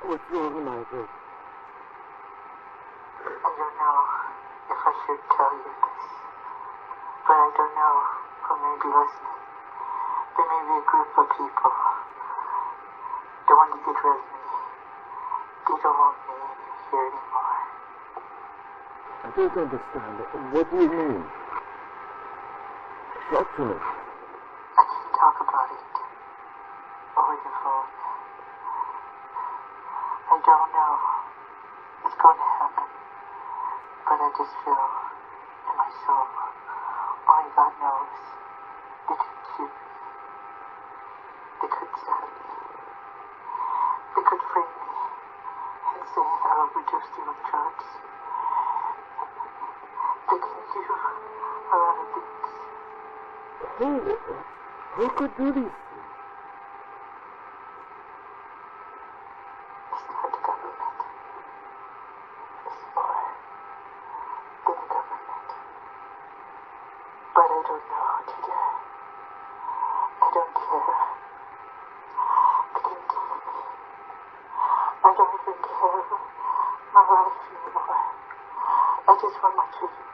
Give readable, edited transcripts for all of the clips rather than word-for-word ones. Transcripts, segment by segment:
What's wrong, Michael? I don't know if I should tell you this, but I don't know who may be listening. There may be a group of people that want to get rid of me. They don't want me here anymore. I don't understand. What do you mean? Talk to me. I can't talk about it over the phone. I don't know what's going to happen, but I just feel in my soul, only God knows, they could shoot me. They could stab me. They could frame me and say I overdosed you with drugs. They could do a lot of things. Who could do these things? It's not the government. It's more than the government. But I don't know today. I don't care. They can kill me. I don't even care my life anymore. I just want my children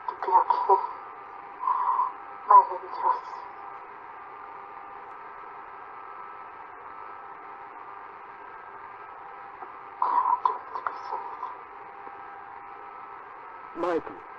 to be okay. My angels. I want them to be safe. Michael.